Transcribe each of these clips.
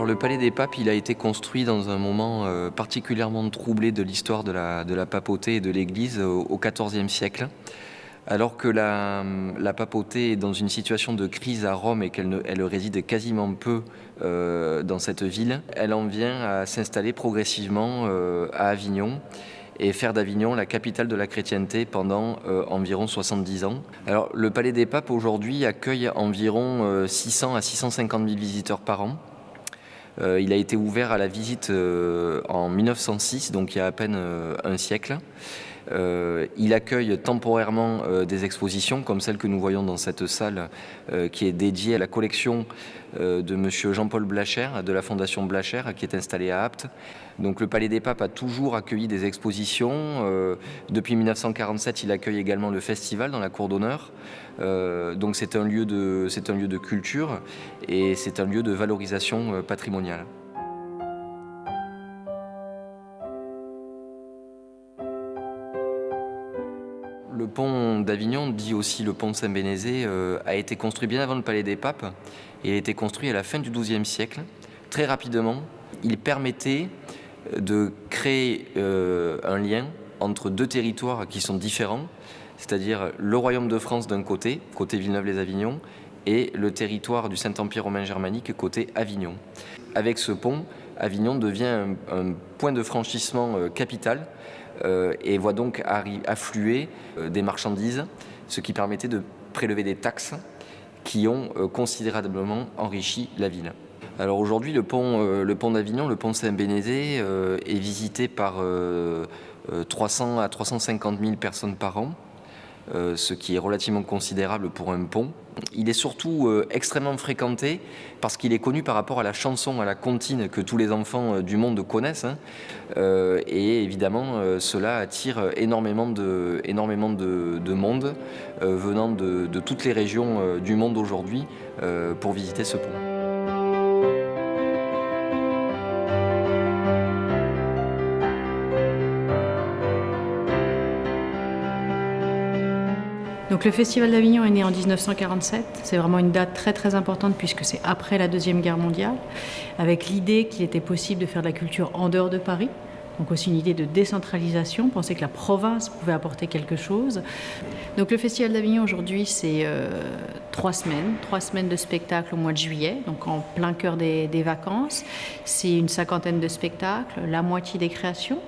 Alors le Palais des Papes, il a été construit dans un moment particulièrement troublé de l'histoire de la papauté et de l'Église au XIVe siècle. Alors que la papauté est dans une situation de crise à Rome et qu'elle réside quasiment peu dans cette ville, elle en vient à s'installer progressivement à Avignon et faire d'Avignon la capitale de la chrétienté pendant environ 70 ans. Alors le Palais des Papes aujourd'hui accueille environ 600 à 650 000 visiteurs par an. Il a été ouvert à la visite en 1906, donc il y a à peine un siècle. Il accueille temporairement des expositions comme celle que nous voyons dans cette salle qui est dédiée à la collection de monsieur Jean-Paul Blacher de la Fondation Blacher qui est installée à Apt. Donc le Palais des Papes a toujours accueilli des expositions. Depuis 1947, il accueille également le festival dans la cour d'honneur. Donc c'est un lieu de culture et c'est un lieu de valorisation patrimoniale. Le pont d'Avignon, dit aussi le pont de Saint-Bénézet, a été construit bien avant le Palais des Papes et a été construit à la fin du XIIe siècle. Très rapidement, il permettait de créer un lien entre deux territoires qui sont différents, c'est-à-dire le Royaume de France d'un côté Villeneuve-les-Avignon, et le territoire du Saint-Empire romain germanique côté Avignon. Avec ce pont, Avignon devient un point de franchissement capital et voit donc affluer des marchandises, ce qui permettait de prélever des taxes qui ont considérablement enrichi la ville. Alors aujourd'hui, le pont d'Avignon, le pont Saint-Bénézet, est visité par 300 à 350 000 personnes par an, ce qui est relativement considérable pour un pont. Il est surtout extrêmement fréquenté parce qu'il est connu par rapport à la chanson, à la comptine que tous les enfants du monde connaissent. Et évidemment, cela attire énormément de monde venant de toutes les régions du monde aujourd'hui pour visiter ce pont. Donc le Festival d'Avignon est né en 1947, c'est vraiment une date très très importante puisque c'est après la Deuxième Guerre mondiale, avec l'idée qu'il était possible de faire de la culture en dehors de Paris, donc aussi une idée de décentralisation, penser que la province pouvait apporter quelque chose. Donc le Festival d'Avignon aujourd'hui c'est 3 semaines de spectacles au mois de juillet, donc en plein cœur des vacances. C'est une 50aine de spectacles, la moitié des créations.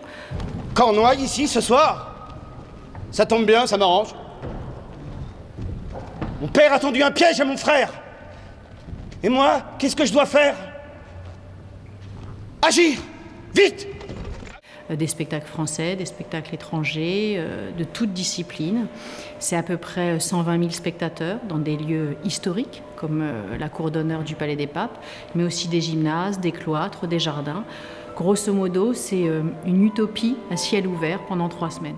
Cornouailles ici ce soir? Ça tombe bien, ça m'arrange. Mon père a tendu un piège à mon frère. Et moi, qu'est-ce que je dois faire? Agir! Vite! Des spectacles français, des spectacles étrangers, de toutes disciplines. C'est à peu près 120 000 spectateurs dans des lieux historiques, comme la cour d'honneur du Palais des Papes, mais aussi des gymnases, des cloîtres, des jardins. Grosso modo, c'est une utopie à ciel ouvert pendant 3 semaines.